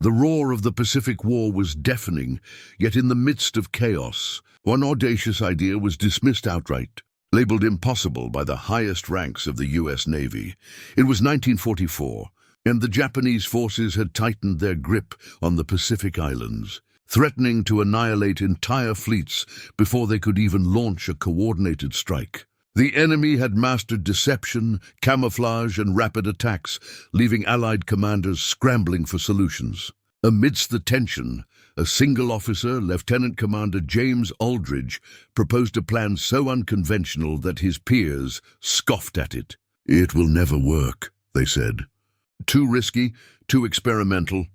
The roar of the Pacific War was deafening, yet in the midst of chaos, one audacious idea was dismissed outright. Labeled impossible by the highest ranks of the U.S. Navy. It was 1944, and the Japanese forces had tightened their grip on the Pacific Islands, threatening to annihilate entire fleets before they could even launch a coordinated strike. The enemy had mastered deception, camouflage, and rapid attacks, leaving Allied commanders scrambling for solutions. Amidst the tension, a single officer, Lieutenant Commander James Aldridge, proposed a plan so unconventional that his peers scoffed at it. "It will never work," they said. "Too risky, too experimental."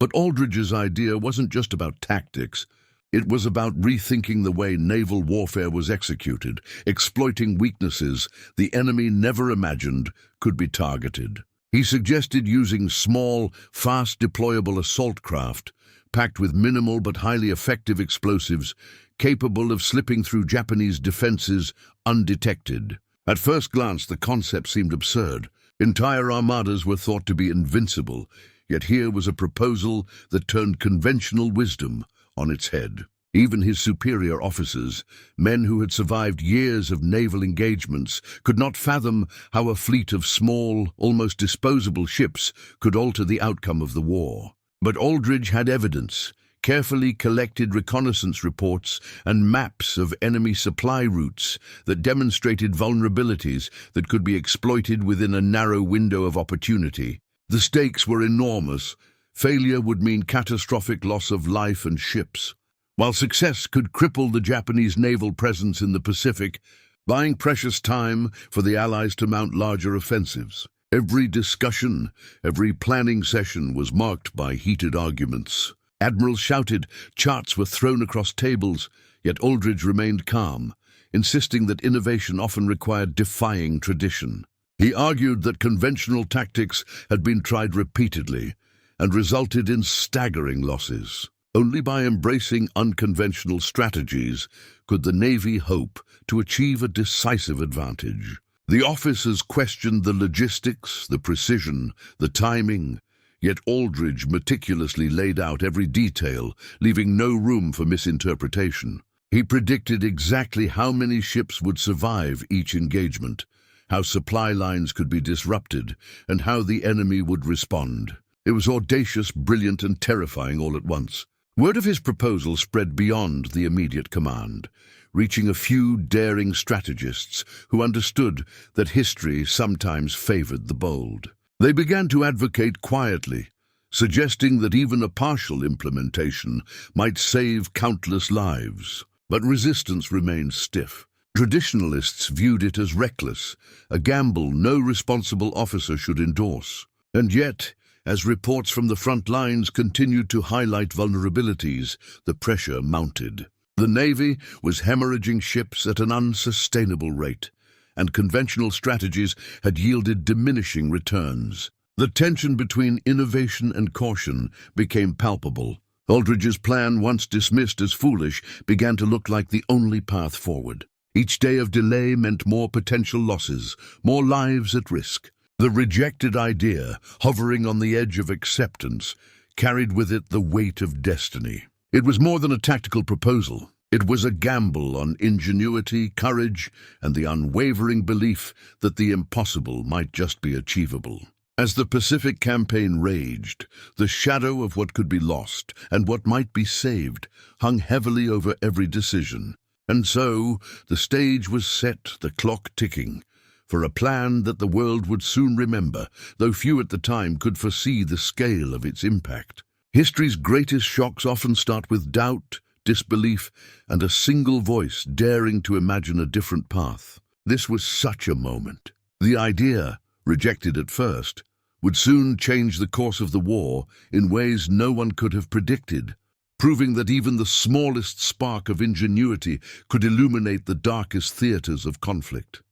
But Aldridge's idea wasn't just about tactics. It was about rethinking the way naval warfare was executed, exploiting weaknesses the enemy never imagined could be targeted. He suggested using small, fast-deployable assault craft, packed with minimal but highly effective explosives, capable of slipping through Japanese defenses undetected. At first glance, the concept seemed absurd. Entire armadas were thought to be invincible, yet here was a proposal that turned conventional wisdom on its head. Even his superior officers, men who had survived years of naval engagements, could not fathom how a fleet of small, almost disposable ships could alter the outcome of the war. But Aldridge had evidence, carefully collected reconnaissance reports and maps of enemy supply routes that demonstrated vulnerabilities that could be exploited within a narrow window of opportunity. The stakes were enormous. Failure would mean catastrophic loss of life and ships, while success could cripple the Japanese naval presence in the Pacific, buying precious time for the Allies to mount larger offensives. Every discussion, every planning session was marked by heated arguments. Admirals shouted, charts were thrown across tables, yet Aldridge remained calm, insisting that innovation often required defying tradition. He argued that conventional tactics had been tried repeatedly and resulted in staggering losses. Only by embracing unconventional strategies could the Navy hope to achieve a decisive advantage. The officers questioned the logistics, the precision, the timing, yet Aldridge meticulously laid out every detail, leaving no room for misinterpretation. He predicted exactly how many ships would survive each engagement, how supply lines could be disrupted, and how the enemy would respond. It was audacious, brilliant, and terrifying all at once. Word of his proposal spread beyond the immediate command, reaching a few daring strategists who understood that history sometimes favored the bold. They began to advocate quietly, suggesting that even a partial implementation might save countless lives. But resistance remained stiff. Traditionalists viewed it as reckless, a gamble no responsible officer should endorse. And yet, as reports from the front lines continued to highlight vulnerabilities, the pressure mounted. The Navy was hemorrhaging ships at an unsustainable rate, and conventional strategies had yielded diminishing returns. The tension between innovation and caution became palpable. Aldridge's plan, once dismissed as foolish, began to look like the only path forward. Each day of delay meant more potential losses, more lives at risk. The rejected idea, hovering on the edge of acceptance, carried with it the weight of destiny. It was more than a tactical proposal. It was a gamble on ingenuity, courage, and the unwavering belief that the impossible might just be achievable. As the Pacific campaign raged, the shadow of what could be lost and what might be saved hung heavily over every decision. And so, the stage was set, the clock ticking, for a plan that the world would soon remember, though few at the time could foresee the scale of its impact. History's greatest shocks often start with doubt, disbelief, and a single voice daring to imagine a different path. This was such a moment. The idea, rejected at first, would soon change the course of the war in ways no one could have predicted, proving that even the smallest spark of ingenuity could illuminate the darkest theaters of conflict.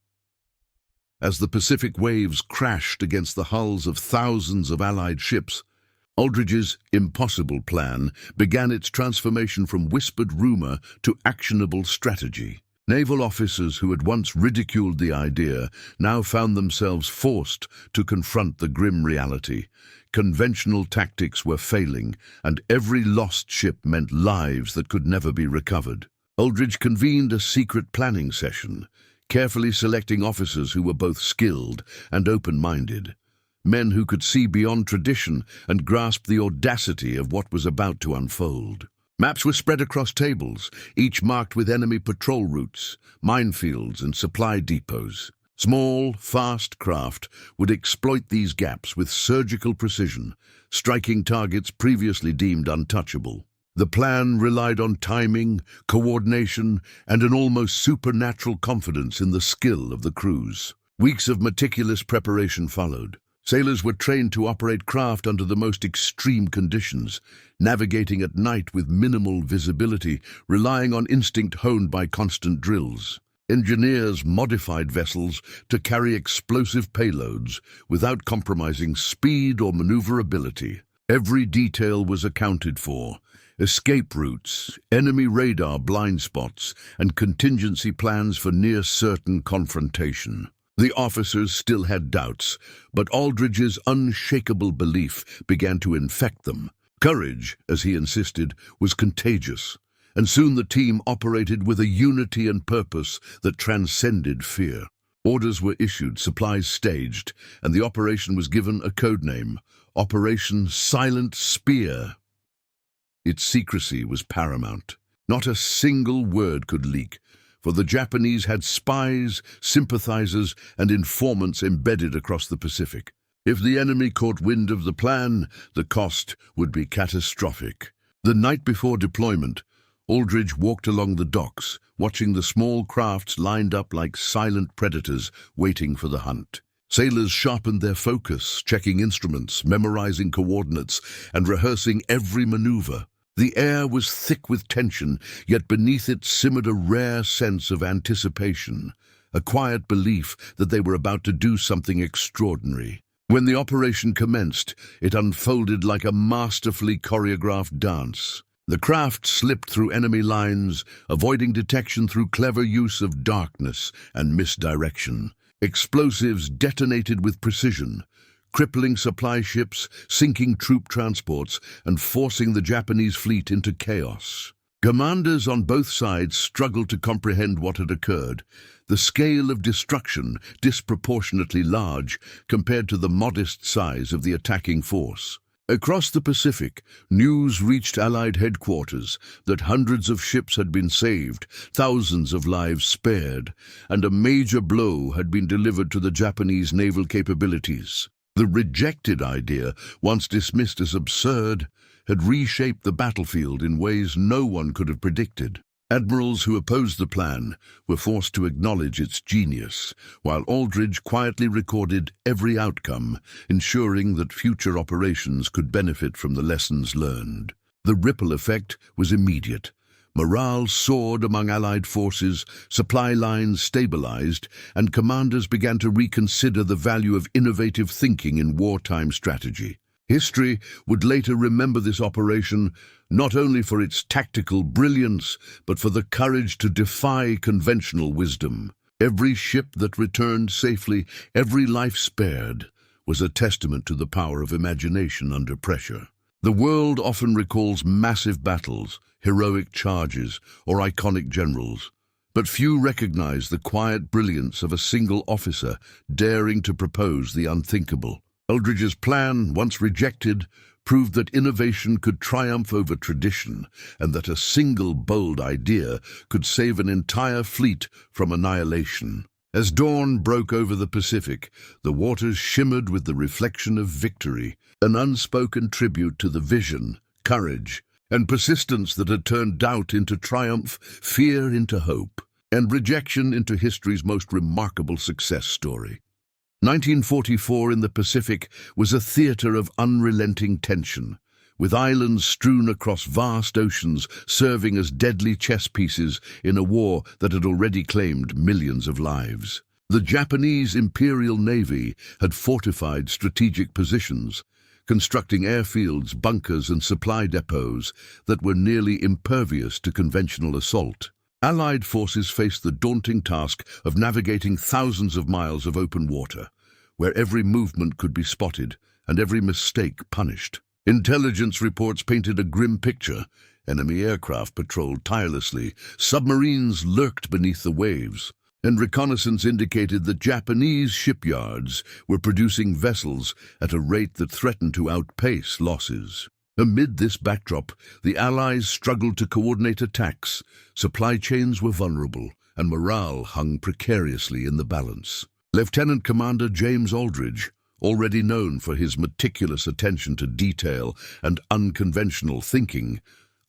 As the Pacific waves crashed against the hulls of thousands of Allied ships, Aldridge's impossible plan began its transformation from whispered rumor to actionable strategy. Naval officers who had once ridiculed the idea now found themselves forced to confront the grim reality. Conventional tactics were failing, and every lost ship meant lives that could never be recovered. Aldridge convened a secret planning session, carefully selecting officers who were both skilled and open-minded. Men who could see beyond tradition and grasp the audacity of what was about to unfold. Maps were spread across tables, each marked with enemy patrol routes, minefields, and supply depots. Small, fast craft would exploit these gaps with surgical precision, striking targets previously deemed untouchable. The plan relied on timing, coordination, and an almost supernatural confidence in the skill of the crews. Weeks of meticulous preparation followed. Sailors were trained to operate craft under the most extreme conditions, navigating at night with minimal visibility, relying on instinct honed by constant drills. Engineers modified vessels to carry explosive payloads without compromising speed or maneuverability. Every detail was accounted for. Escape routes, enemy radar blind spots, and contingency plans for near-certain confrontation. The officers still had doubts, but Aldridge's unshakable belief began to infect them. Courage, as he insisted, was contagious, and soon the team operated with a unity and purpose that transcended fear. Orders were issued, supplies staged, and the operation was given a codename, Operation Silent Spear. Its secrecy was paramount. Not a single word could leak, for the Japanese had spies, sympathizers, and informants embedded across the Pacific. If the enemy caught wind of the plan, the cost would be catastrophic. The night before deployment, Aldridge walked along the docks, watching the small crafts lined up like silent predators waiting for the hunt. Sailors sharpened their focus, checking instruments, memorizing coordinates, and rehearsing every maneuver. The air was thick with tension, yet beneath it simmered a rare sense of anticipation, a quiet belief that they were about to do something extraordinary. When the operation commenced, it unfolded like a masterfully choreographed dance. The craft slipped through enemy lines, avoiding detection through clever use of darkness and misdirection. Explosives detonated with precision, crippling supply ships, sinking troop transports, and forcing the Japanese fleet into chaos. Commanders on both sides struggled to comprehend what had occurred, the scale of destruction disproportionately large compared to the modest size of the attacking force. Across the Pacific, news reached Allied headquarters that hundreds of ships had been saved, thousands of lives spared, and a major blow had been delivered to the Japanese naval capabilities. The rejected idea, once dismissed as absurd, had reshaped the battlefield in ways no one could have predicted. Admirals who opposed the plan were forced to acknowledge its genius, while Aldridge quietly recorded every outcome, ensuring that future operations could benefit from the lessons learned. The ripple effect was immediate. Morale soared among Allied forces, supply lines stabilized, and commanders began to reconsider the value of innovative thinking in wartime strategy. History would later remember this operation not only for its tactical brilliance, but for the courage to defy conventional wisdom. Every ship that returned safely, every life spared, was a testament to the power of imagination under pressure. The world often recalls massive battles, heroic charges, or iconic generals, but few recognize the quiet brilliance of a single officer daring to propose the unthinkable. Aldridge's plan, once rejected, proved that innovation could triumph over tradition, and that a single bold idea could save an entire fleet from annihilation. As dawn broke over the Pacific, the waters shimmered with the reflection of victory, an unspoken tribute to the vision, courage, and persistence that had turned doubt into triumph, fear into hope, and rejection into history's most remarkable success story. 1944 in the Pacific was a theater of unrelenting tension, with islands strewn across vast oceans serving as deadly chess pieces in a war that had already claimed millions of lives. The Japanese Imperial Navy had fortified strategic positions, constructing airfields, bunkers, and supply depots that were nearly impervious to conventional assault. Allied forces faced the daunting task of navigating thousands of miles of open water, where every movement could be spotted and every mistake punished. Intelligence reports painted a grim picture. Enemy aircraft patrolled tirelessly, submarines lurked beneath the waves, and reconnaissance indicated that Japanese shipyards were producing vessels at a rate that threatened to outpace losses. Amid this backdrop, the Allies struggled to coordinate attacks. Supply chains were vulnerable, and morale hung precariously in the balance. Lieutenant Commander James Aldridge, already known for his meticulous attention to detail and unconventional thinking,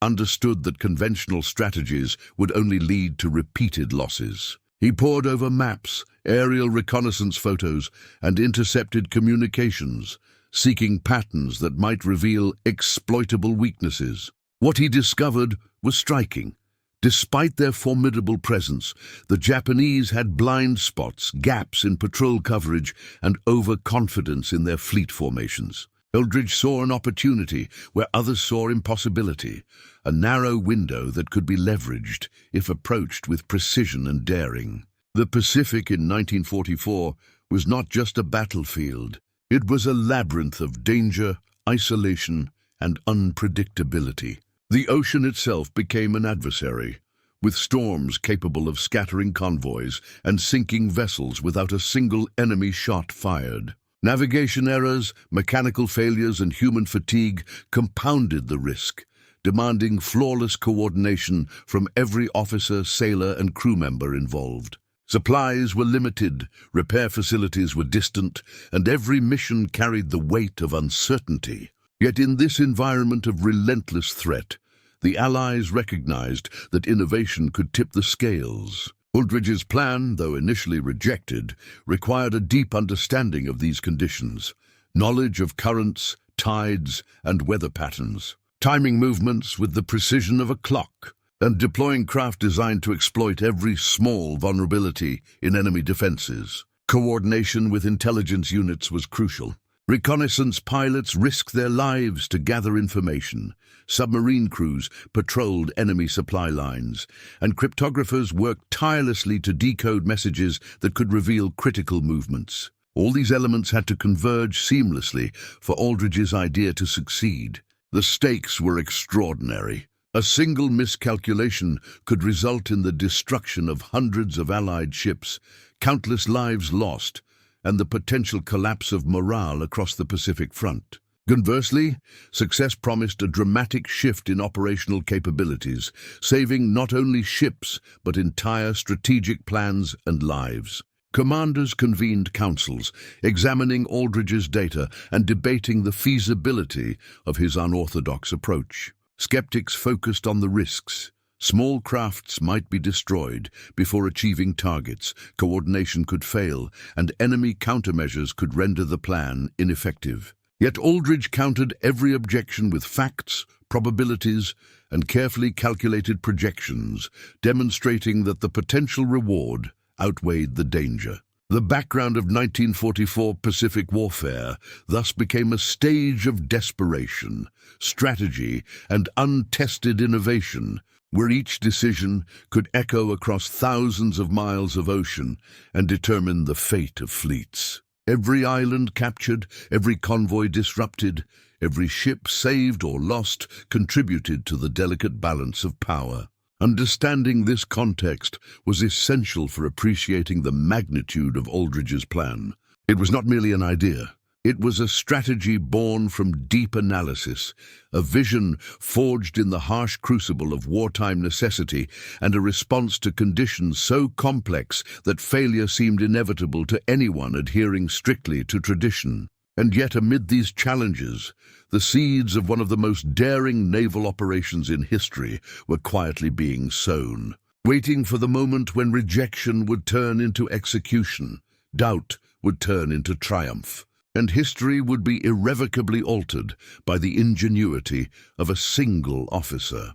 understood that conventional strategies would only lead to repeated losses. He pored over maps, aerial reconnaissance photos, and intercepted communications, seeking patterns that might reveal exploitable weaknesses. What he discovered was striking. Despite their formidable presence, the Japanese had blind spots, gaps in patrol coverage, and overconfidence in their fleet formations. Aldridge saw an opportunity where others saw impossibility, a narrow window that could be leveraged if approached with precision and daring. The Pacific in 1944 was not just a battlefield. It was a labyrinth of danger, isolation, and unpredictability. The ocean itself became an adversary, with storms capable of scattering convoys and sinking vessels without a single enemy shot fired. Navigation errors, mechanical failures, and human fatigue compounded the risk, demanding flawless coordination from every officer, sailor, and crew member involved. Supplies were limited, repair facilities were distant, and every mission carried the weight of uncertainty. Yet in this environment of relentless threat, the Allies recognized that innovation could tip the scales. Aldridge's plan, though initially rejected, required a deep understanding of these conditions, knowledge of currents, tides, and weather patterns, timing movements with the precision of a clock, and deploying craft designed to exploit every small vulnerability in enemy defenses. Coordination with intelligence units was crucial. Reconnaissance pilots risked their lives to gather information. Submarine crews patrolled enemy supply lines, and cryptographers worked tirelessly to decode messages that could reveal critical movements. All these elements had to converge seamlessly for Aldridge's idea to succeed. The stakes were extraordinary. A single miscalculation could result in the destruction of hundreds of Allied ships, countless lives lost, and the potential collapse of morale across the Pacific front. Conversely, success promised a dramatic shift in operational capabilities, saving not only ships but entire strategic plans and lives. Commanders convened councils, examining Aldridge's data and debating the feasibility of his unorthodox approach. Skeptics focused on the risks. Small crafts might be destroyed before achieving targets, coordination could fail, and enemy countermeasures could render the plan ineffective. Yet Aldridge countered every objection with facts, probabilities, and carefully calculated projections, demonstrating that the potential reward outweighed the danger. The background of 1944 Pacific warfare thus became a stage of desperation, strategy, and untested innovation, where each decision could echo across thousands of miles of ocean and determine the fate of fleets. Every island captured, every convoy disrupted, every ship saved or lost contributed to the delicate balance of power. Understanding this context was essential for appreciating the magnitude of Aldridge's plan. It was not merely an idea. It was a strategy born from deep analysis, a vision forged in the harsh crucible of wartime necessity, and a response to conditions so complex that failure seemed inevitable to anyone adhering strictly to tradition. And yet, amid these challenges, the seeds of one of the most daring naval operations in history were quietly being sown, waiting for the moment when rejection would turn into execution, doubt would turn into triumph, and history would be irrevocably altered by the ingenuity of a single officer.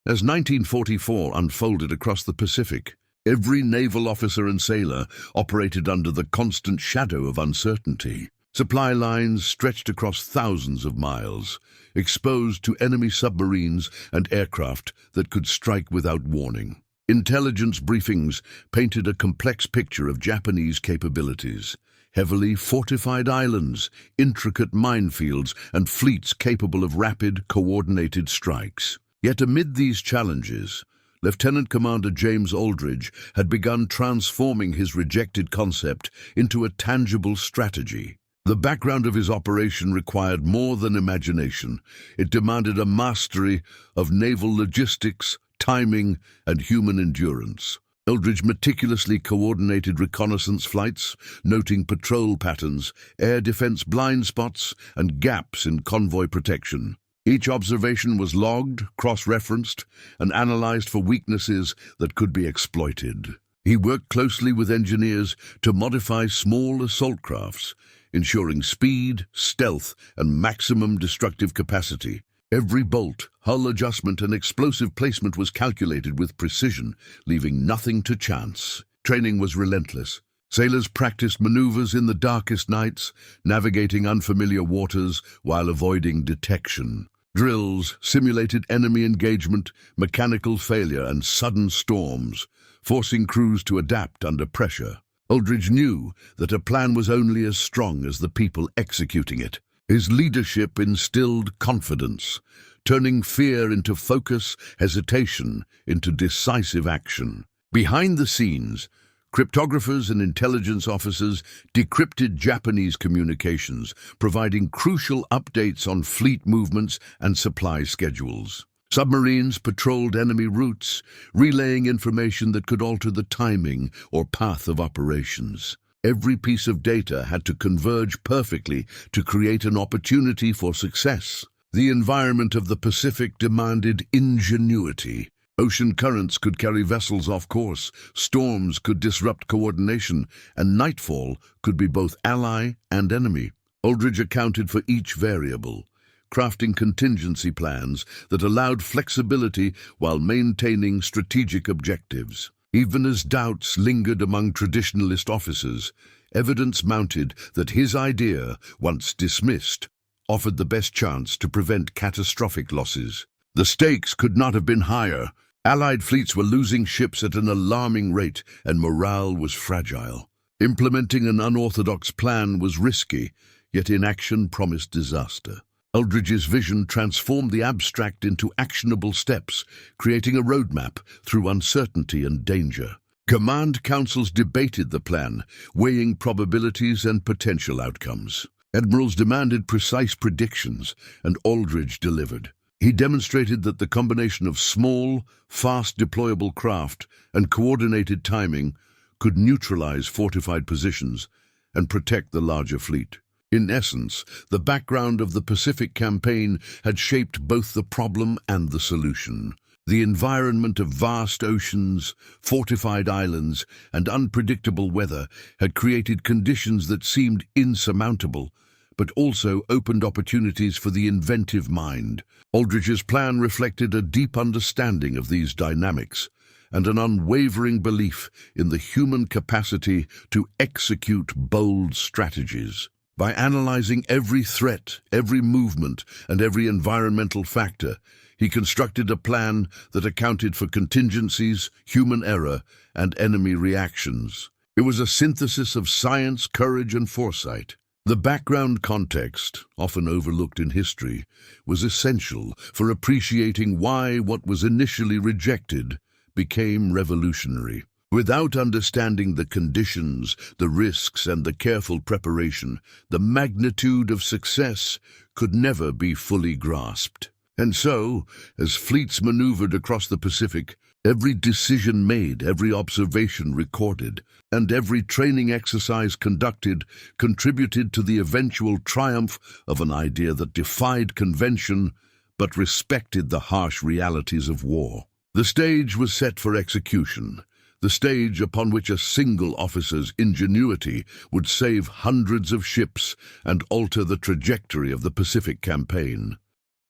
As 1944 unfolded across the Pacific, every naval officer and sailor operated under the constant shadow of uncertainty. Supply lines stretched across thousands of miles, exposed to enemy submarines and aircraft that could strike without warning. Intelligence briefings painted a complex picture of Japanese capabilities. Heavily fortified islands, intricate minefields, and fleets capable of rapid, coordinated strikes. Yet amid these challenges, Lieutenant Commander James Aldridge had begun transforming his rejected concept into a tangible strategy. The background of his operation required more than imagination. It demanded a mastery of naval logistics, timing, and human endurance. Aldridge meticulously coordinated reconnaissance flights, noting patrol patterns, air defense blind spots, and gaps in convoy protection. Each observation was logged, cross-referenced, and analyzed for weaknesses that could be exploited. He worked closely with engineers to modify small assault crafts, ensuring speed, stealth, and maximum destructive capacity. Every bolt, hull adjustment, and explosive placement was calculated with precision, leaving nothing to chance. Training was relentless. Sailors practiced maneuvers in the darkest nights, navigating unfamiliar waters while avoiding detection. Drills simulated enemy engagement, mechanical failure, and sudden storms, forcing crews to adapt under pressure. Aldridge knew that a plan was only as strong as the people executing it. His leadership instilled confidence, turning fear into focus, hesitation into decisive action. Behind the scenes, cryptographers and intelligence officers decrypted Japanese communications, providing crucial updates on fleet movements and supply schedules. Submarines patrolled enemy routes, relaying information that could alter the timing or path of operations. Every piece of data had to converge perfectly to create an opportunity for success. The environment of the Pacific demanded ingenuity. Ocean currents could carry vessels off course, storms could disrupt coordination, and nightfall could be both ally and enemy. Aldridge accounted for each variable, crafting contingency plans that allowed flexibility while maintaining strategic objectives. Even as doubts lingered among traditionalist officers, evidence mounted that his idea, once dismissed, offered the best chance to prevent catastrophic losses. The stakes could not have been higher. Allied fleets were losing ships at an alarming rate, and morale was fragile. Implementing an unorthodox plan was risky, yet inaction promised disaster. Aldridge's vision transformed the abstract into actionable steps, creating a roadmap through uncertainty and danger. Command councils debated the plan, weighing probabilities and potential outcomes. Admirals demanded precise predictions, and Aldridge delivered. He demonstrated that the combination of small, fast deployable craft and coordinated timing could neutralize fortified positions and protect the larger fleet. In essence, the background of the Pacific campaign had shaped both the problem and the solution. The environment of vast oceans, fortified islands, and unpredictable weather had created conditions that seemed insurmountable, but also opened opportunities for the inventive mind. Aldridge's plan reflected a deep understanding of these dynamics and an unwavering belief in the human capacity to execute bold strategies. By analyzing every threat, every movement, and every environmental factor, he constructed a plan that accounted for contingencies, human error, and enemy reactions. It was a synthesis of science, courage, and foresight. The background context, often overlooked in history, was essential for appreciating why what was initially rejected became revolutionary. Without understanding the conditions, the risks, and the careful preparation, the magnitude of success could never be fully grasped. And so, as fleets maneuvered across the Pacific, every decision made, every observation recorded, and every training exercise conducted contributed to the eventual triumph of an idea that defied convention but respected the harsh realities of war. The stage was set for execution. The stage upon which a single officer's ingenuity would save hundreds of ships and alter the trajectory of the Pacific campaign.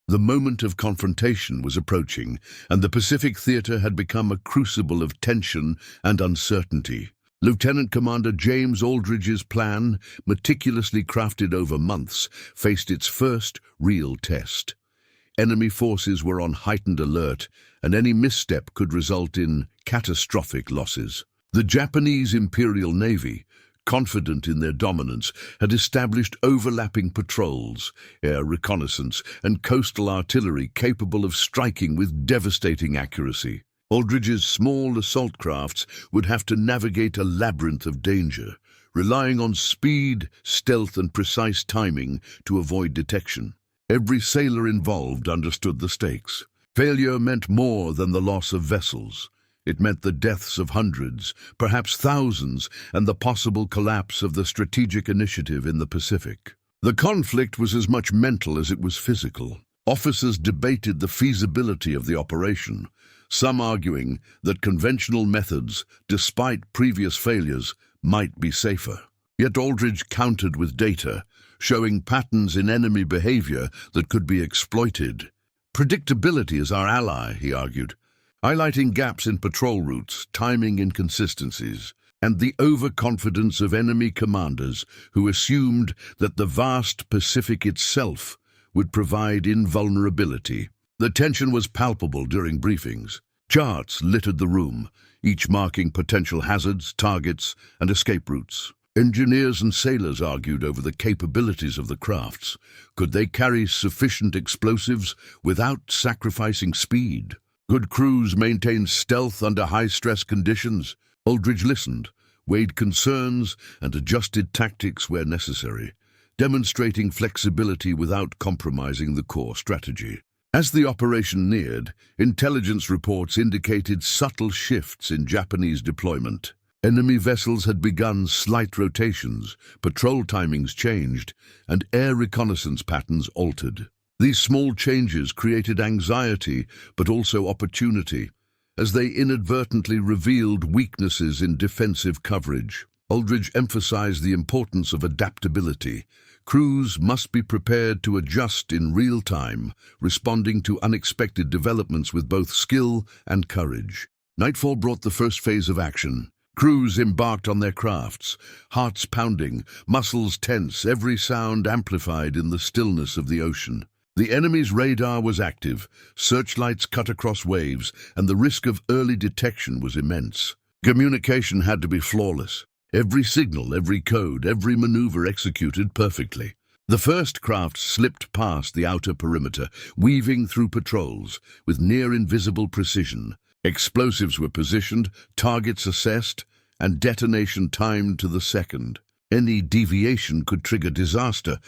The moment of confrontation was approaching, and the Pacific theater had become a crucible of tension and uncertainty. Lieutenant Commander James Aldridge's plan, meticulously crafted over months, faced its first real test. Enemy forces were on heightened alert, and any misstep could result in catastrophic losses. The Japanese Imperial Navy, confident in their dominance, had established overlapping patrols, air reconnaissance, and coastal artillery capable of striking with devastating accuracy. Aldridge's small assault crafts would have to navigate a labyrinth of danger, relying on speed, stealth, and precise timing to avoid detection. Every sailor involved understood the stakes. Failure meant more than the loss of vessels. It meant the deaths of hundreds, perhaps thousands, and the possible collapse of the strategic initiative in the Pacific. The conflict was as much mental as it was physical. Officers debated the feasibility of the operation, some arguing that conventional methods, despite previous failures, might be safer. Yet Aldridge countered with data, showing patterns in enemy behavior that could be exploited. Predictability is our ally, he argued, highlighting gaps in patrol routes, timing inconsistencies, and the overconfidence of enemy commanders who assumed that the vast Pacific itself would provide invulnerability. The tension was palpable during briefings. Charts littered the room, each marking potential hazards, targets, and escape routes. Engineers and sailors argued over the capabilities of the crafts. Could they carry sufficient explosives without sacrificing speed? Could crews maintain stealth under high-stress conditions? Aldridge listened, weighed concerns, and adjusted tactics where necessary, demonstrating flexibility without compromising the core strategy. As the operation neared, intelligence reports indicated subtle shifts in Japanese deployment. Enemy vessels had begun slight rotations, patrol timings changed, and air reconnaissance patterns altered. These small changes created anxiety, but also opportunity, as they inadvertently revealed weaknesses in defensive coverage. Aldridge emphasized the importance of adaptability. Crews must be prepared to adjust in real time, responding to unexpected developments with both skill and courage. Nightfall brought the first phase of action. Crews embarked on their crafts, hearts pounding, muscles tense, every sound amplified in the stillness of the ocean. The enemy's radar was active, searchlights cut across waves, and the risk of early detection was immense. Communication had to be flawless. Every signal, every code, every maneuver executed perfectly. The first craft slipped past the outer perimeter, weaving through patrols with near-invisible precision. Explosives were positioned, targets assessed, and detonation timed to the second. Any deviation could trigger disaster,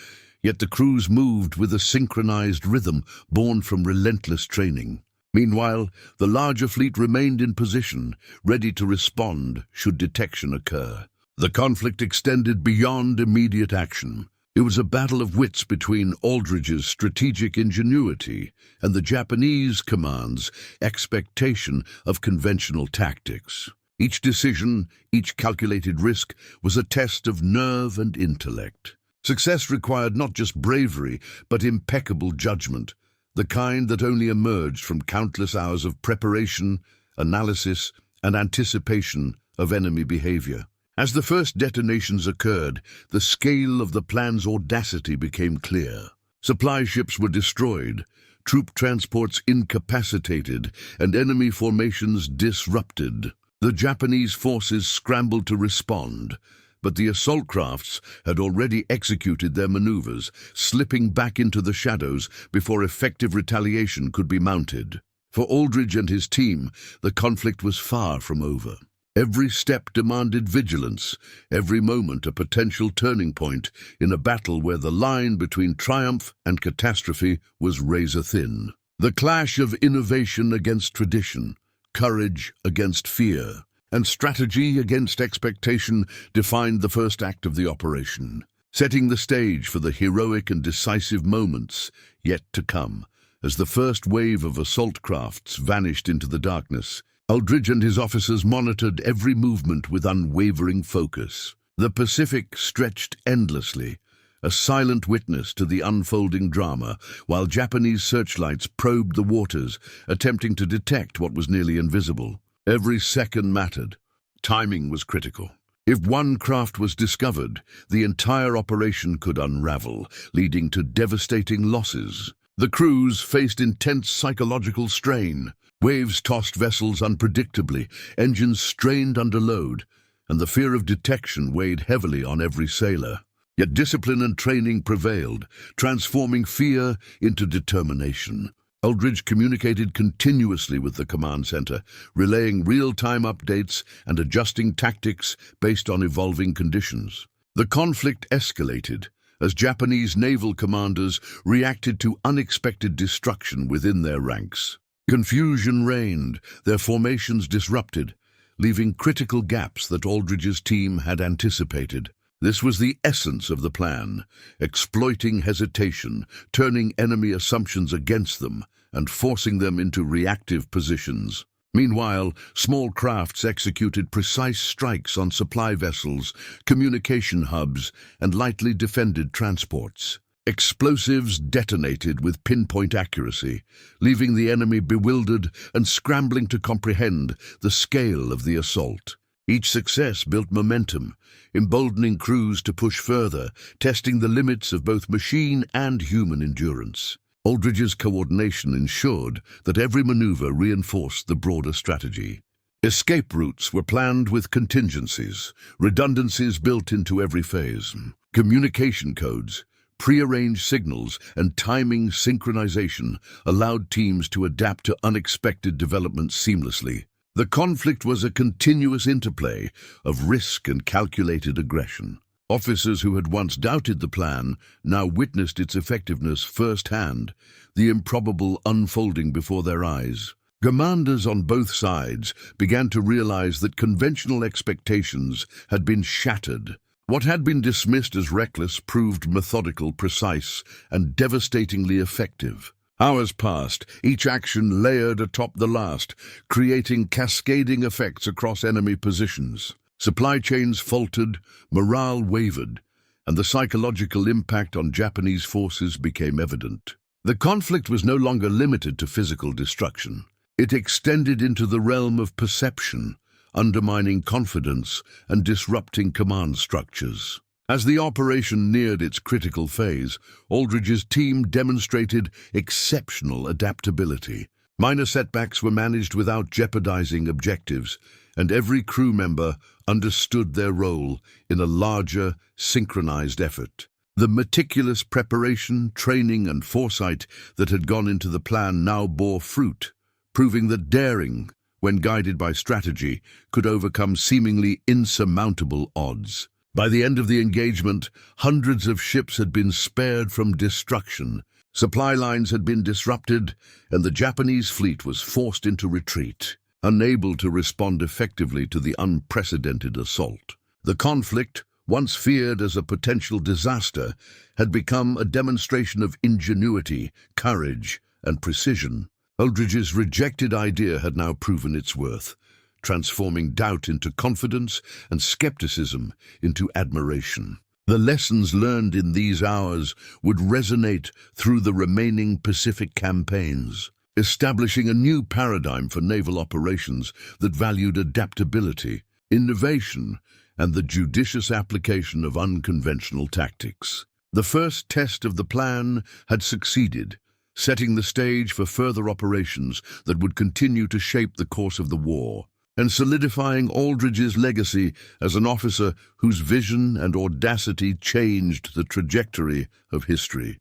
yet the crews moved with a synchronized rhythm born from relentless training. Meanwhile, the larger fleet remained in position, ready to respond should detection occur. The conflict extended beyond immediate action. It was a battle of wits between Aldridge's strategic ingenuity and the Japanese command's expectation of conventional tactics. Each decision, each calculated risk, was a test of nerve and intellect. Success required not just bravery, but impeccable judgment, the kind that only emerged from countless hours of preparation, analysis, and anticipation of enemy behavior. As the first detonations occurred, the scale of the plan's audacity became clear. Supply ships were destroyed, troop transports incapacitated, and enemy formations disrupted. The Japanese forces scrambled to respond, but the assault crafts had already executed their maneuvers, slipping back into the shadows before effective retaliation could be mounted. For Aldridge and his team, the conflict was far from over. Every step demanded vigilance, every moment a potential turning point in a battle where the line between triumph and catastrophe was razor-thin. The clash of innovation against tradition, courage against fear, and strategy against expectation defined the first act of the operation, setting the stage for the heroic and decisive moments yet to come. As the first wave of assault crafts vanished into the darkness, Aldridge and his officers monitored every movement with unwavering focus. The Pacific stretched endlessly, a silent witness to the unfolding drama, while Japanese searchlights probed the waters, attempting to detect what was nearly invisible. Every second mattered. Timing was critical. If one craft was discovered, the entire operation could unravel, leading to devastating losses. The crews faced intense psychological strain. Waves tossed vessels unpredictably, engines strained under load, and the fear of detection weighed heavily on every sailor. Yet discipline and training prevailed, transforming fear into determination. Eldridge communicated continuously with the command center, relaying real-time updates and adjusting tactics based on evolving conditions. The conflict escalated as Japanese naval commanders reacted to unexpected destruction within their ranks. Confusion reigned, their formations disrupted, leaving critical gaps that Aldridge's team had anticipated. This was the essence of the plan, exploiting hesitation, turning enemy assumptions against them, and forcing them into reactive positions. Meanwhile, small crafts executed precise strikes on supply vessels, communication hubs, and lightly defended transports. Explosives detonated with pinpoint accuracy, leaving the enemy bewildered and scrambling to comprehend the scale of the assault. Each success built momentum, emboldening crews to push further, testing the limits of both machine and human endurance. Aldridge's coordination ensured that every maneuver reinforced the broader strategy. Escape routes were planned with contingencies, redundancies built into every phase. Communication codes, prearranged signals, and timing synchronization allowed teams to adapt to unexpected developments seamlessly. The conflict was a continuous interplay of risk and calculated aggression. Officers who had once doubted the plan now witnessed its effectiveness firsthand, the improbable unfolding before their eyes. Commanders on both sides began to realize that conventional expectations had been shattered. What had been dismissed as reckless proved methodical, precise, and devastatingly effective. Hours passed, each action layered atop the last, creating cascading effects across enemy positions. Supply chains faltered, morale wavered, and the psychological impact on Japanese forces became evident. The conflict was no longer limited to physical destruction. It extended into the realm of perception, undermining confidence and disrupting command structures. As the operation neared its critical phase, Aldridge's team demonstrated exceptional adaptability. Minor setbacks were managed without jeopardizing objectives, and every crew member understood their role in a larger, synchronized effort. The meticulous preparation, training, and foresight that had gone into the plan now bore fruit, proving that daring, when guided by strategy, could overcome seemingly insurmountable odds. By the end of the engagement, hundreds of ships had been spared from destruction. Supply lines had been disrupted, and the Japanese fleet was forced into retreat, unable to respond effectively to the unprecedented assault. The conflict, once feared as a potential disaster, had become a demonstration of ingenuity, courage, and precision. Aldridge's rejected idea had now proven its worth, transforming doubt into confidence and skepticism into admiration. The lessons learned in these hours would resonate through the remaining Pacific campaigns, establishing a new paradigm for naval operations that valued adaptability, innovation, and the judicious application of unconventional tactics. The first test of the plan had succeeded, setting the stage for further operations that would continue to shape the course of the war, and solidifying Aldridge's legacy as an officer whose vision and audacity changed the trajectory of history.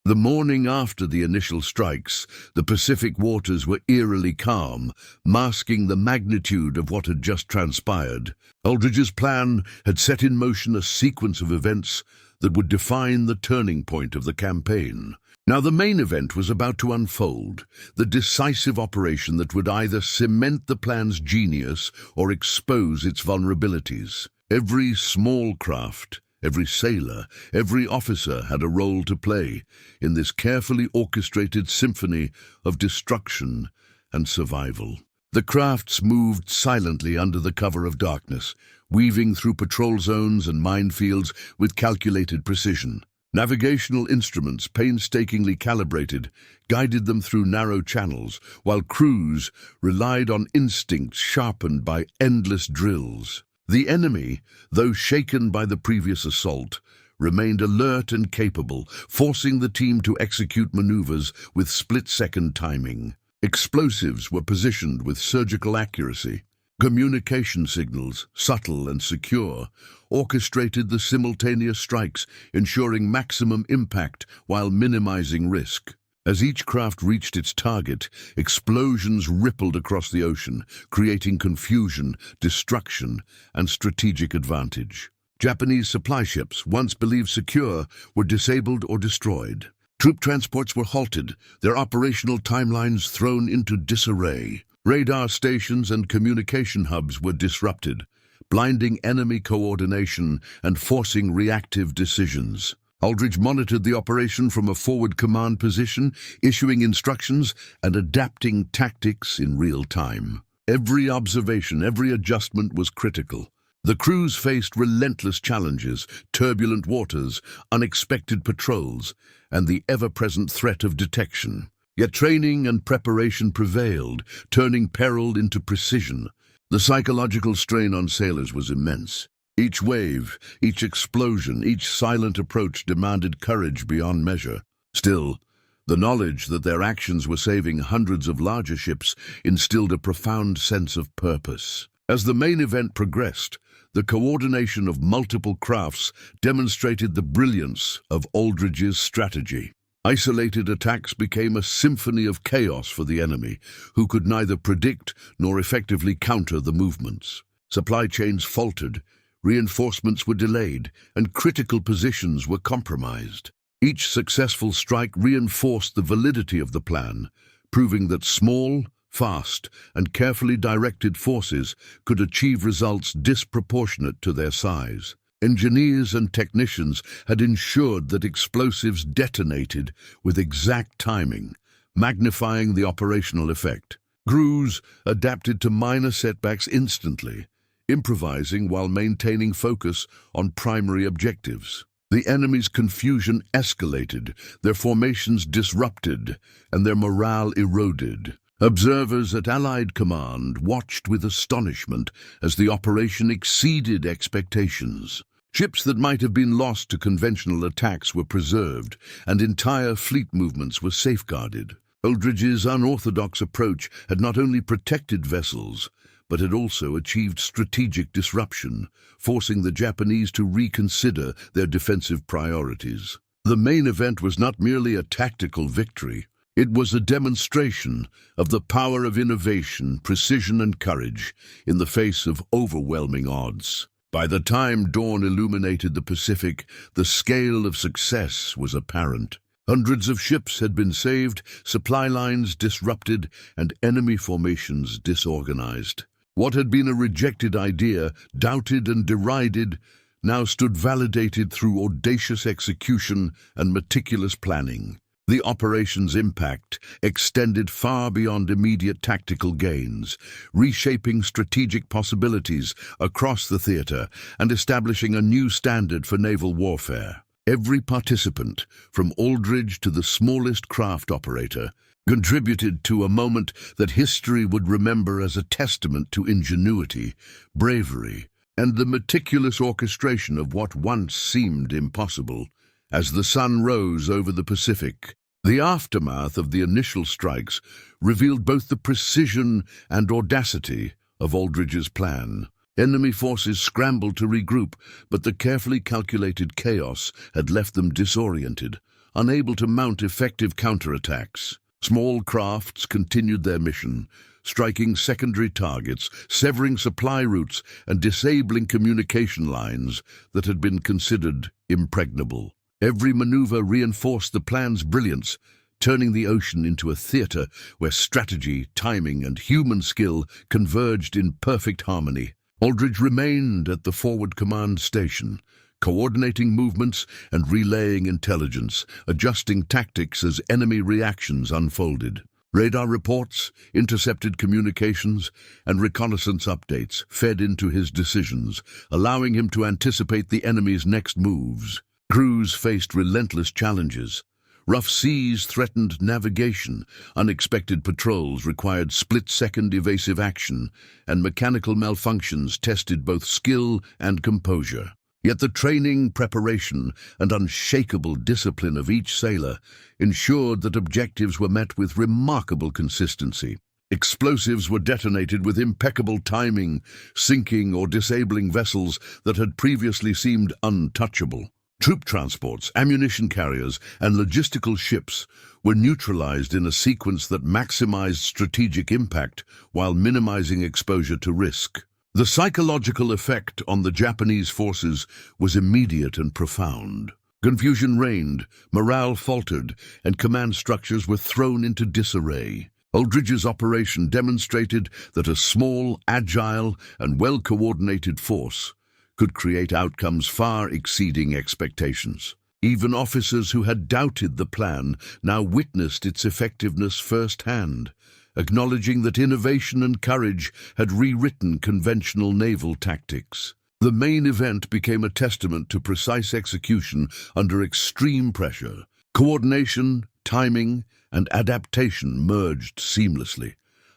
The morning after the initial strikes, the Pacific waters were eerily calm, masking the magnitude of what had just transpired. Aldridge's plan had set in motion a sequence of events that would define the turning point of the campaign. Now the main event was about to unfold, the decisive operation that would either cement the plan's genius or expose its vulnerabilities. Every small craft, every sailor, every officer had a role to play in this carefully orchestrated symphony of destruction and survival. The crafts moved silently under the cover of darkness, weaving through patrol zones and minefields with calculated precision. Navigational instruments, painstakingly calibrated, guided them through narrow channels, while crews relied on instincts sharpened by endless drills. The enemy, though shaken by the previous assault, remained alert and capable, forcing the team to execute maneuvers with split-second timing. Explosives were positioned with surgical accuracy. Communication signals, subtle and secure, orchestrated the simultaneous strikes, ensuring maximum impact while minimizing risk. As each craft reached its target, explosions rippled across the ocean, creating confusion, destruction, and strategic advantage. Japanese supply ships, once believed secure, were disabled or destroyed. Troop transports were halted, their operational timelines thrown into disarray. Radar stations and communication hubs were disrupted, blinding enemy coordination and forcing reactive decisions. Aldridge monitored the operation from a forward command position, issuing instructions and adapting tactics in real time. Every observation, every adjustment was critical. The crews faced relentless challenges, turbulent waters, unexpected patrols, and the ever-present threat of detection. Yet training and preparation prevailed, turning peril into precision. The psychological strain on sailors was immense. Each wave, each explosion, each silent approach demanded courage beyond measure. Still, the knowledge that their actions were saving hundreds of larger ships instilled a profound sense of purpose. As the main event progressed, the coordination of multiple crafts demonstrated the brilliance of Aldridge's strategy. Isolated attacks became a symphony of chaos for the enemy, who could neither predict nor effectively counter the movements. Supply chains faltered, reinforcements were delayed, and critical positions were compromised. Each successful strike reinforced the validity of the plan, proving that small, fast, and carefully directed forces could achieve results disproportionate to their size. Engineers and technicians had ensured that explosives detonated with exact timing, magnifying the operational effect. Crews adapted to minor setbacks instantly, improvising while maintaining focus on primary objectives. The enemy's confusion escalated, their formations disrupted, and their morale eroded. Observers at Allied command watched with astonishment as the operation exceeded expectations. Ships that might have been lost to conventional attacks were preserved, and entire fleet movements were safeguarded. Aldridge's unorthodox approach had not only protected vessels, but had also achieved strategic disruption, forcing the Japanese to reconsider their defensive priorities. The main event was not merely a tactical victory. It was a demonstration of the power of innovation, precision, and courage in the face of overwhelming odds. By the time dawn illuminated the Pacific, the scale of success was apparent. Hundreds of ships had been saved, supply lines disrupted, and enemy formations disorganized. What had been a rejected idea, doubted and derided, now stood validated through audacious execution and meticulous planning. The operation's impact extended far beyond immediate tactical gains, reshaping strategic possibilities across the theater and establishing a new standard for naval warfare. Every participant, from Aldridge to the smallest craft operator, contributed to a moment that history would remember as a testament to ingenuity, bravery, and the meticulous orchestration of what once seemed impossible. As the sun rose over the Pacific, the aftermath of the initial strikes revealed both the precision and audacity of Aldridge's plan. Enemy forces scrambled to regroup, but the carefully calculated chaos had left them disoriented, unable to mount effective counterattacks. Small crafts continued their mission, striking secondary targets, severing supply routes, and disabling communication lines that had been considered impregnable. Every maneuver reinforced the plan's brilliance, turning the ocean into a theater where strategy, timing, and human skill converged in perfect harmony. Aldridge remained at the forward command station, coordinating movements and relaying intelligence, adjusting tactics as enemy reactions unfolded. Radar reports, intercepted communications, and reconnaissance updates fed into his decisions, allowing him to anticipate the enemy's next moves. Crews faced relentless challenges. Rough seas threatened navigation, unexpected patrols required split-second evasive action, and mechanical malfunctions tested both skill and composure. Yet the training, preparation, and unshakable discipline of each sailor ensured that objectives were met with remarkable consistency. Explosives were detonated with impeccable timing, sinking or disabling vessels that had previously seemed untouchable. Troop transports, ammunition carriers, and logistical ships were neutralized in a sequence that maximized strategic impact while minimizing exposure to risk. The psychological effect on the Japanese forces was immediate and profound. Confusion reigned, morale faltered, and command structures were thrown into disarray. Aldridge's operation demonstrated that a small, agile, and well-coordinated force could create outcomes far exceeding expectations. Even officers who had doubted the plan now witnessed its effectiveness firsthand, acknowledging that innovation and courage had rewritten conventional naval tactics. The main event became a testament to precise execution under extreme pressure. Coordination, timing, and adaptation merged seamlessly,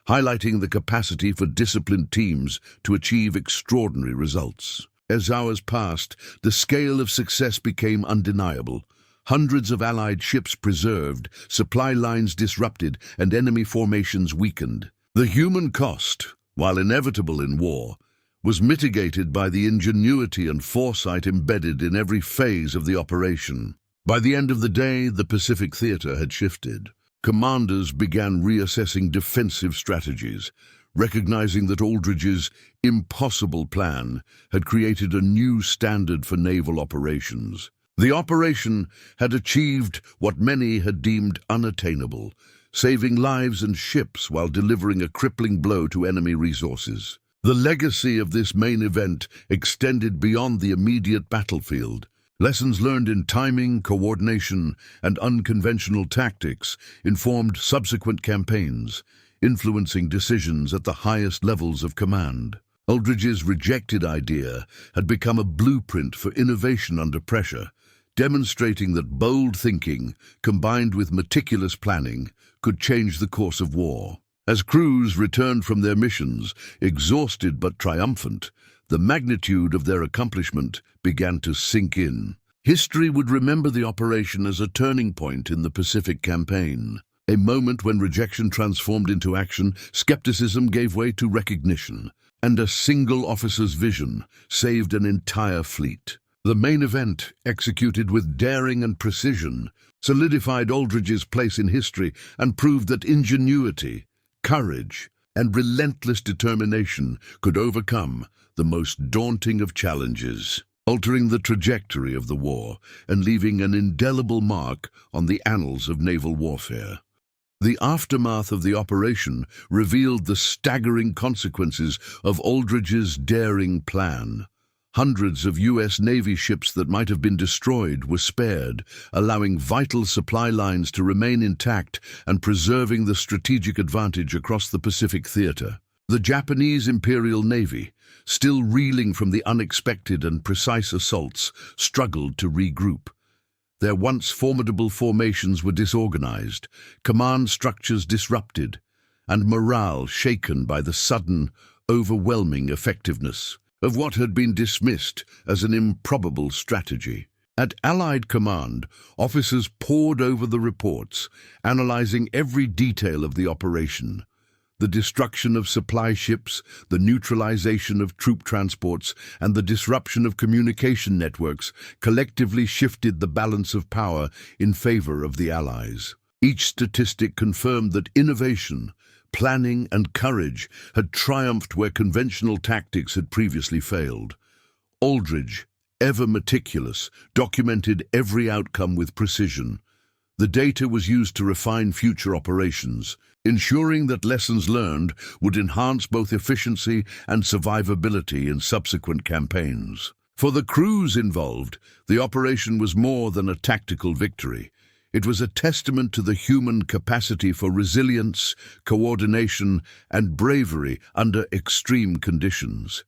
highlighting the capacity for disciplined teams to achieve extraordinary results. As hours passed, the scale of success became undeniable. Hundreds of Allied ships preserved, supply lines disrupted, and enemy formations weakened. The human cost, while inevitable in war, was mitigated by the ingenuity and foresight embedded in every phase of the operation. By the end of the day, the Pacific theater had shifted. Commanders began reassessing defensive strategies, recognizing that Aldridge's impossible plan had created a new standard for naval operations. The operation had achieved what many had deemed unattainable, saving lives and ships while delivering a crippling blow to enemy resources. The legacy of this main event extended beyond the immediate battlefield. Lessons learned in timing, coordination, and unconventional tactics informed subsequent campaigns, influencing decisions at the highest levels of command. Aldridge's rejected idea had become a blueprint for innovation under pressure, demonstrating that bold thinking, combined with meticulous planning, could change the course of war. As crews returned from their missions, exhausted but triumphant, the magnitude of their accomplishment began to sink in. History would remember the operation as a turning point in the Pacific Campaign, a moment when rejection transformed into action, skepticism gave way to recognition, and a single officer's vision saved an entire fleet. The main event, executed with daring and precision, solidified Aldridge's place in history and proved that ingenuity, courage, and relentless determination could overcome the most daunting of challenges, altering the trajectory of the war and leaving an indelible mark on the annals of naval warfare. The aftermath of the operation revealed the staggering consequences of Aldridge's daring plan. Hundreds of U.S. Navy ships that might have been destroyed were spared, allowing vital supply lines to remain intact and preserving the strategic advantage across the Pacific theater. The Japanese Imperial Navy, still reeling from the unexpected and precise assaults, struggled to regroup. Their once formidable formations were disorganized, command structures disrupted, and morale shaken by the sudden, overwhelming effectiveness of what had been dismissed as an improbable strategy. At Allied command, officers pored over the reports, analyzing every detail of the operation. The destruction of supply ships, the neutralization of troop transports, and the disruption of communication networks collectively shifted the balance of power in favor of the Allies. Each statistic confirmed that innovation, planning, and courage had triumphed where conventional tactics had previously failed. Aldridge, ever meticulous, documented every outcome with precision. The data was used to refine future operations, ensuring that lessons learned would enhance both efficiency and survivability in subsequent campaigns. For the crews involved, the operation was more than a tactical victory. It was a testament to the human capacity for resilience, coordination, and bravery under extreme conditions.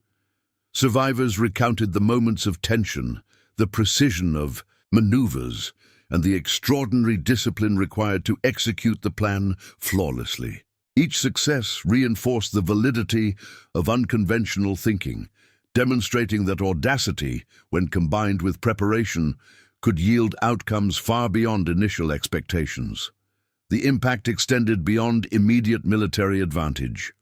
Survivors recounted the moments of tension, the precision of maneuvers, and the extraordinary discipline required to execute the plan flawlessly. Each success reinforced the validity of unconventional thinking, demonstrating that audacity, when combined with preparation, could yield outcomes far beyond initial expectations. The impact extended beyond immediate military advantage.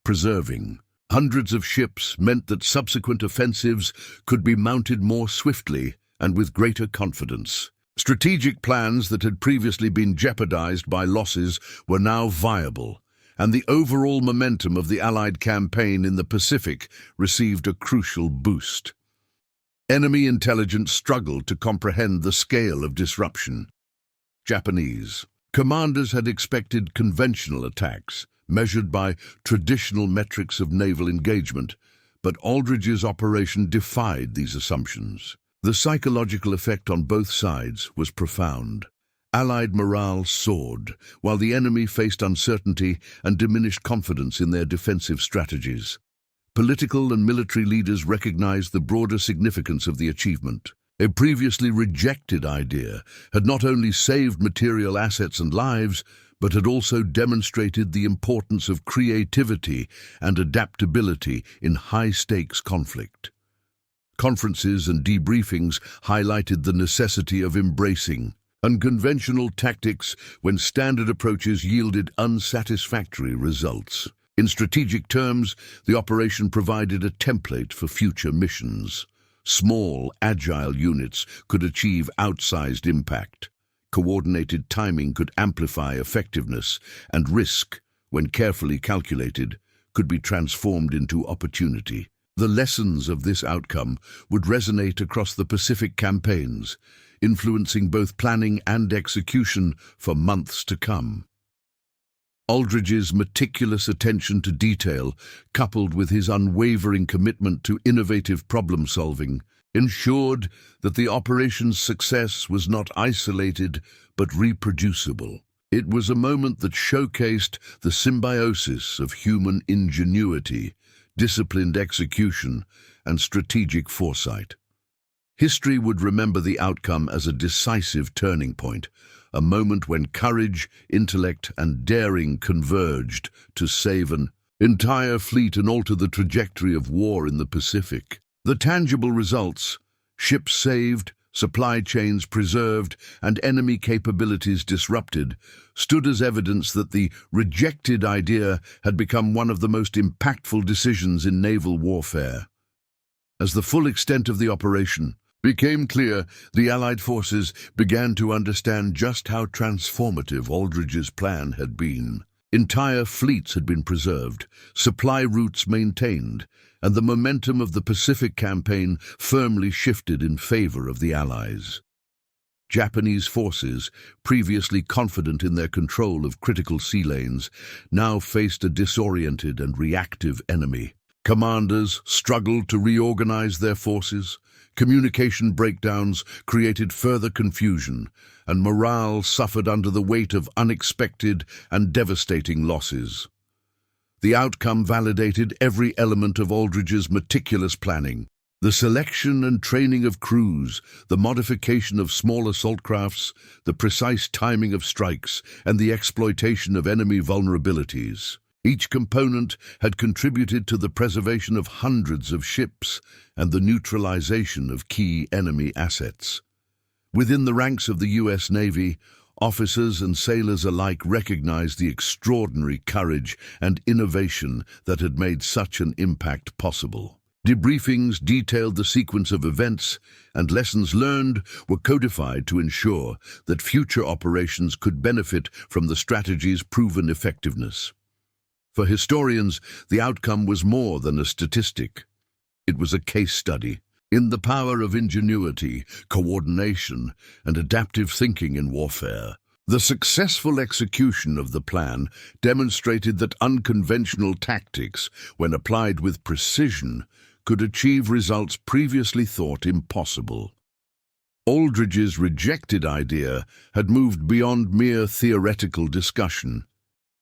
Preserving hundreds of ships meant that subsequent offensives could be mounted more swiftly and with greater confidence. Strategic plans that had previously been jeopardized by losses were now viable, and the overall momentum of the Allied campaign in the Pacific received a crucial boost. Enemy intelligence struggled to comprehend the scale of disruption. Japanese commanders had expected conventional attacks, measured by traditional metrics of naval engagement, but Aldridge's operation defied these assumptions. The psychological effect on both sides was profound. Allied morale soared, while the enemy faced uncertainty and diminished confidence in their defensive strategies. Political and military leaders recognized the broader significance of the achievement. A previously rejected idea had not only saved material assets and lives, but had also demonstrated the importance of creativity and adaptability in high-stakes conflict. Conferences and debriefings highlighted the necessity of embracing unconventional tactics when standard approaches yielded unsatisfactory results. In strategic terms, the operation provided a template for future missions. Small, agile units could achieve outsized impact. Coordinated timing could amplify effectiveness, and risk, when carefully calculated, could be transformed into opportunity. The lessons of this outcome would resonate across the Pacific campaigns, influencing both planning and execution for months to come. Aldridge's meticulous attention to detail, coupled with his unwavering commitment to innovative problem-solving, ensured that the operation's success was not isolated but reproducible. It was a moment that showcased the symbiosis of human ingenuity, disciplined execution, and strategic foresight. History would remember the outcome as a decisive turning point, a moment when courage, intellect, and daring converged to save an entire fleet and alter the trajectory of war in the Pacific. The tangible results, ships saved, supply chains preserved, and enemy capabilities disrupted, stood as evidence that the rejected idea had become one of the most impactful decisions in naval warfare. As the full extent of the operation became clear, the Allied forces began to understand just how transformative Aldridge's plan had been. Entire fleets had been preserved, supply routes maintained, and the momentum of the Pacific campaign firmly shifted in favor of the Allies. Japanese forces, previously confident in their control of critical sea lanes, now faced a disoriented and reactive enemy. Commanders struggled to reorganize their forces. Communication breakdowns created further confusion, and morale suffered under the weight of unexpected and devastating losses. The outcome validated every element of Aldridge's meticulous planning. The selection and training of crews, the modification of small assault crafts, the precise timing of strikes, and the exploitation of enemy vulnerabilities. Each component had contributed to the preservation of hundreds of ships and the neutralization of key enemy assets. Within the ranks of the U.S. Navy, officers and sailors alike recognized the extraordinary courage and innovation that had made such an impact possible. Debriefings detailed the sequence of events, and lessons learned were codified to ensure that future operations could benefit from the strategy's proven effectiveness. For historians, the outcome was more than a statistic. It was a case study in the power of ingenuity, coordination, and adaptive thinking in warfare. The successful execution of the plan demonstrated that unconventional tactics, when applied with precision, could achieve results previously thought impossible. Aldridge's rejected idea had moved beyond mere theoretical discussion.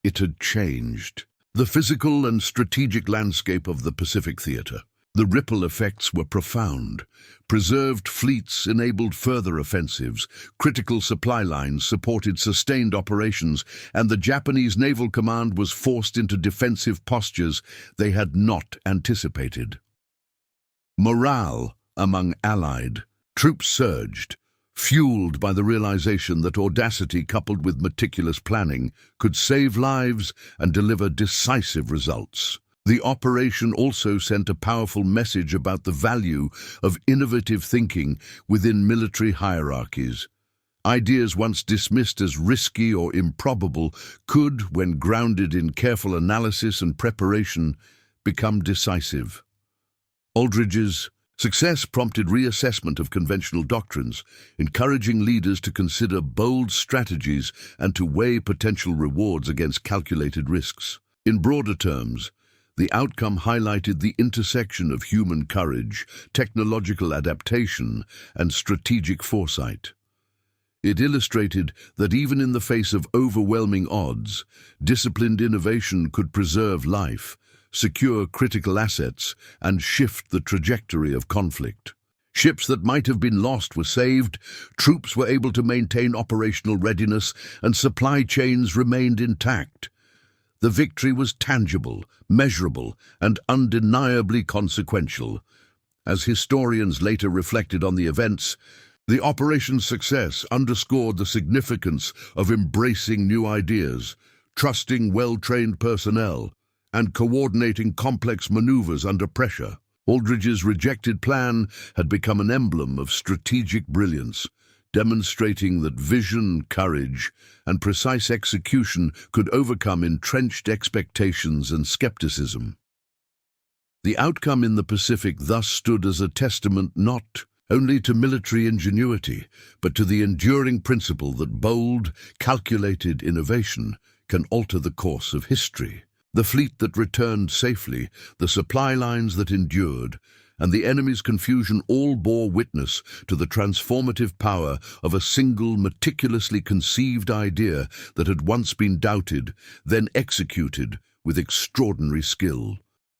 It had changed the physical and strategic landscape of the Pacific theater. The ripple effects were profound. Preserved fleets enabled further offensives, critical supply lines supported sustained operations, and the Japanese naval command was forced into defensive postures they had not anticipated. Morale among Allied troops surged, fueled by the realization that audacity coupled with meticulous planning could save lives and deliver decisive results. The operation also sent a powerful message about the value of innovative thinking within military hierarchies. Ideas once dismissed as risky or improbable could, when grounded in careful analysis and preparation, become decisive. Aldridge's success prompted reassessment of conventional doctrines, encouraging leaders to consider bold strategies and to weigh potential rewards against calculated risks. In broader terms, the outcome highlighted the intersection of human courage, technological adaptation, and strategic foresight. It illustrated that even in the face of overwhelming odds, disciplined innovation could preserve life, secure critical assets, and shift the trajectory of conflict. Ships that might have been lost were saved, troops were able to maintain operational readiness, and supply chains remained intact. The victory was tangible, measurable, and undeniably consequential. As historians later reflected on the events, the operation's success underscored the significance of embracing new ideas, trusting well-trained personnel, and coordinating complex maneuvers under pressure. Aldridge's rejected plan had become an emblem of strategic brilliance, demonstrating that vision, courage, and precise execution could overcome entrenched expectations and skepticism. The outcome in the Pacific thus stood as a testament not only to military ingenuity, but to the enduring principle that bold, calculated innovation can alter the course of history. The fleet that returned safely, the supply lines that endured, and the enemy's confusion all bore witness to the transformative power of a single meticulously conceived idea that had once been doubted, then executed with extraordinary skill.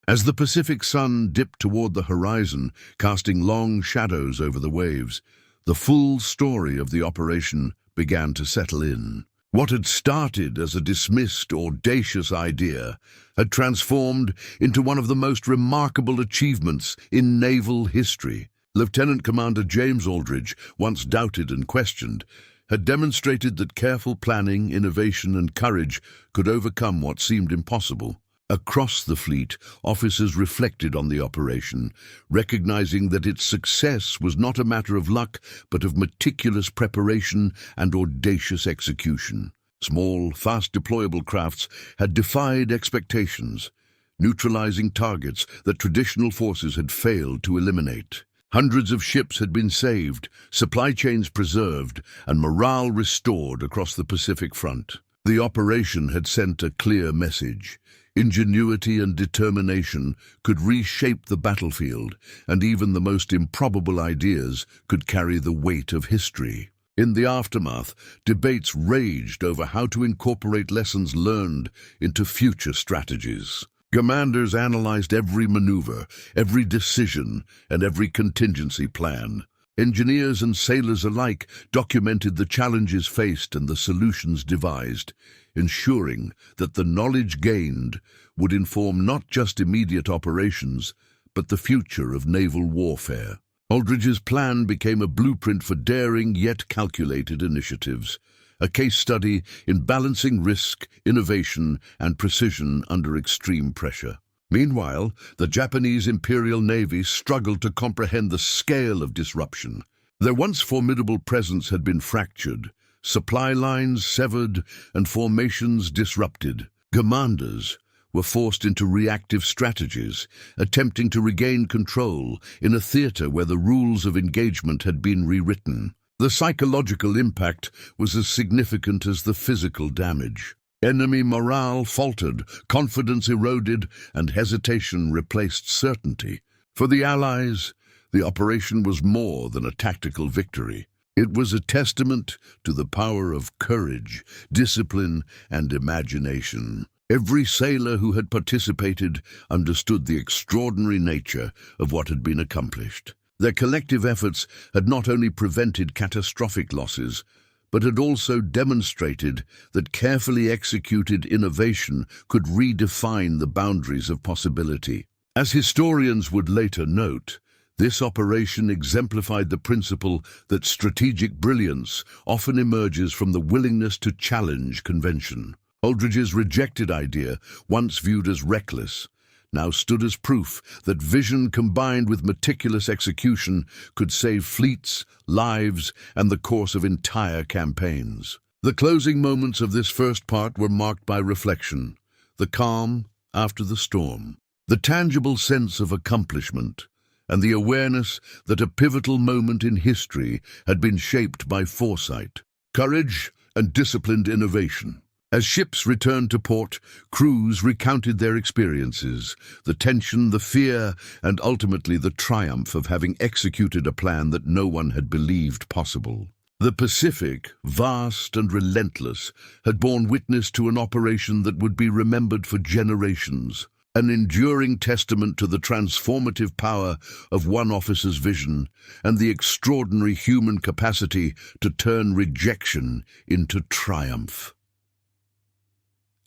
As the Pacific sun dipped toward the horizon, casting long shadows over the waves, the full story of the operation began to settle in. What had started as a dismissed, audacious idea had transformed into one of the most remarkable achievements in naval history. Lieutenant Commander James Aldridge, once doubted and questioned, had demonstrated that careful planning, innovation, and courage could overcome what seemed impossible. Across the fleet, officers reflected on the operation, recognizing that its success was not a matter of luck, but of meticulous preparation and audacious execution. Small, fast-deployable crafts had defied expectations, neutralizing targets that traditional forces had failed to eliminate. Hundreds of ships had been saved, supply chains preserved, and morale restored across the Pacific front. The operation had sent a clear message. Ingenuity and determination could reshape the battlefield, and even the most improbable ideas could carry the weight of history. In the aftermath, debates raged over how to incorporate lessons learned into future strategies. Commanders analyzed every maneuver, every decision, and every contingency plan. Engineers and sailors alike documented the challenges faced and the solutions devised, ensuring that the knowledge gained would inform not just immediate operations, but the future of naval warfare. Aldridge's plan became a blueprint for daring yet calculated initiatives, a case study in balancing risk, innovation, and precision under extreme pressure. Meanwhile, the Japanese Imperial Navy struggled to comprehend the scale of disruption. Their once formidable presence had been fractured, supply lines severed, and formations disrupted. Commanders were forced into reactive strategies, attempting to regain control in a theater where the rules of engagement had been rewritten. The psychological impact was as significant as the physical damage. Enemy morale faltered, confidence eroded, and hesitation replaced certainty. For the Allies, the operation was more than a tactical victory. It was a testament to the power of courage, discipline, and imagination. Every sailor who had participated understood the extraordinary nature of what had been accomplished. Their collective efforts had not only prevented catastrophic losses, but had also demonstrated that carefully executed innovation could redefine the boundaries of possibility. As historians would later note, This operation exemplified the principle that strategic brilliance often emerges from the willingness to challenge convention. Aldridge's rejected idea, once viewed as reckless, now stood as proof that vision combined with meticulous execution could save fleets, lives, and the course of entire campaigns. The closing moments of this first part were marked by reflection, the calm after the storm, the tangible sense of accomplishment, and the awareness that a pivotal moment in history had been shaped by foresight, courage, and disciplined innovation. As ships returned to port, crews recounted their experiences, the tension, the fear, and ultimately the triumph of having executed a plan that no one had believed possible. The Pacific, vast and relentless, had borne witness to an operation that would be remembered for generations, an enduring testament to the transformative power of one officer's vision and the extraordinary human capacity to turn rejection into triumph.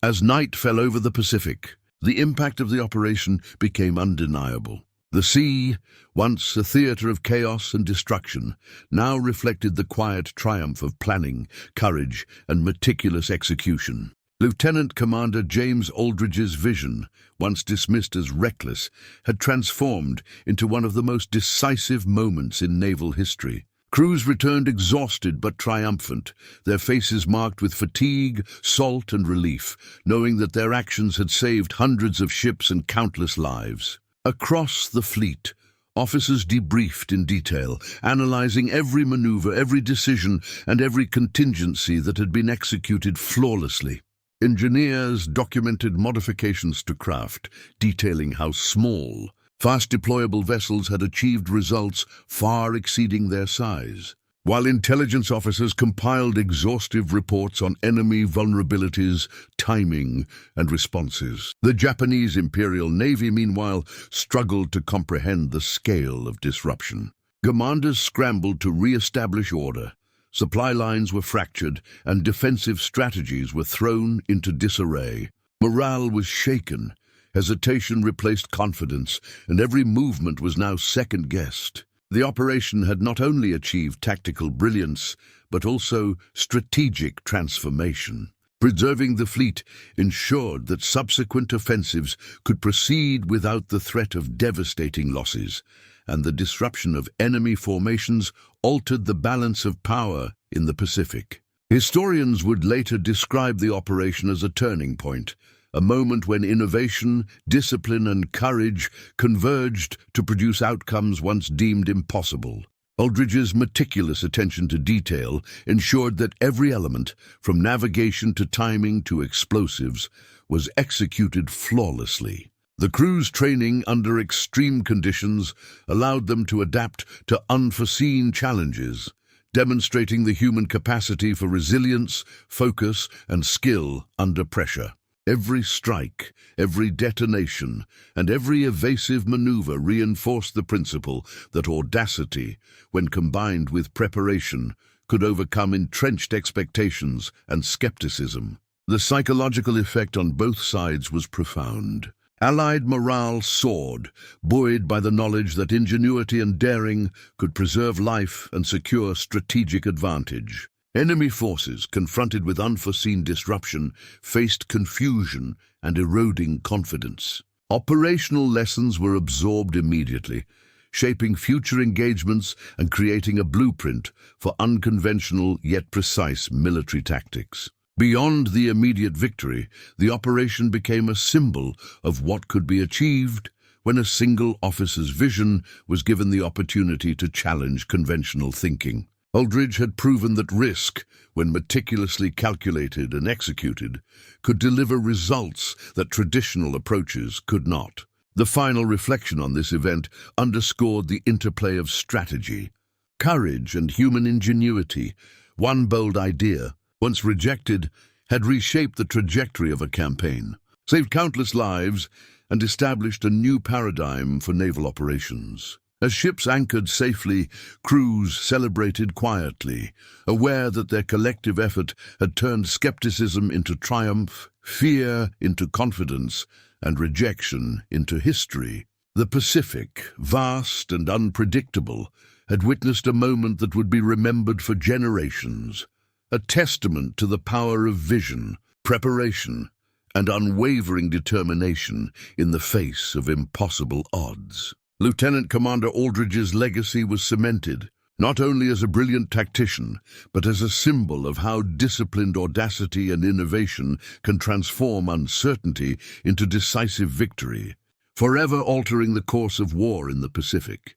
As night fell over the Pacific, the impact of the operation became undeniable. The sea, once a theater of chaos and destruction, now reflected the quiet triumph of planning, courage, and meticulous execution. Lieutenant Commander James Aldridge's vision, once dismissed as reckless, had transformed into one of the most decisive moments in naval history. Crews returned exhausted but triumphant, their faces marked with fatigue, salt, and relief, knowing that their actions had saved hundreds of ships and countless lives. Across the fleet, officers debriefed in detail, analyzing every maneuver, every decision, and every contingency that had been executed flawlessly. Engineers documented modifications to craft, detailing how small, fast-deployable vessels had achieved results far exceeding their size, while intelligence officers compiled exhaustive reports on enemy vulnerabilities, timing, and responses. The Japanese Imperial Navy, meanwhile, struggled to comprehend the scale of disruption. Commanders scrambled to re-establish order. Supply lines were fractured, and defensive strategies were thrown into disarray. Morale was shaken. Hesitation replaced confidence, and every movement was now second-guessed. The operation had not only achieved tactical brilliance, but also strategic transformation. Preserving the fleet ensured that subsequent offensives could proceed without the threat of devastating losses, and the disruption of enemy formations altered the balance of power in the Pacific. Historians would later describe the operation as a turning point, a moment when innovation, discipline, and courage converged to produce outcomes once deemed impossible. Aldridge's meticulous attention to detail ensured that every element, from navigation to timing to explosives, was executed flawlessly. The crew's training under extreme conditions allowed them to adapt to unforeseen challenges, demonstrating the human capacity for resilience, focus, and skill under pressure. Every strike, every detonation, and every evasive maneuver reinforced the principle that audacity, when combined with preparation, could overcome entrenched expectations and skepticism. The psychological effect on both sides was profound. Allied morale soared, buoyed by the knowledge that ingenuity and daring could preserve life and secure strategic advantage. Enemy forces, confronted with unforeseen disruption, faced confusion and eroding confidence. Operational lessons were absorbed immediately, shaping future engagements and creating a blueprint for unconventional yet precise military tactics. Beyond the immediate victory, the operation became a symbol of what could be achieved when a single officer's vision was given the opportunity to challenge conventional thinking. Aldridge had proven that risk, when meticulously calculated and executed, could deliver results that traditional approaches could not. The final reflection on this event underscored the interplay of strategy, courage, and human ingenuity. One bold idea, once rejected, had reshaped the trajectory of a campaign, saved countless lives, and established a new paradigm for naval operations. As ships anchored safely, crews celebrated quietly, aware that their collective effort had turned skepticism into triumph, fear into confidence, and rejection into history. The Pacific, vast and unpredictable, had witnessed a moment that would be remembered for generations, a testament to the power of vision, preparation, and unwavering determination in the face of impossible odds. Lieutenant Commander Aldridge's legacy was cemented, not only as a brilliant tactician, but as a symbol of how disciplined audacity and innovation can transform uncertainty into decisive victory, forever altering the course of war in the Pacific.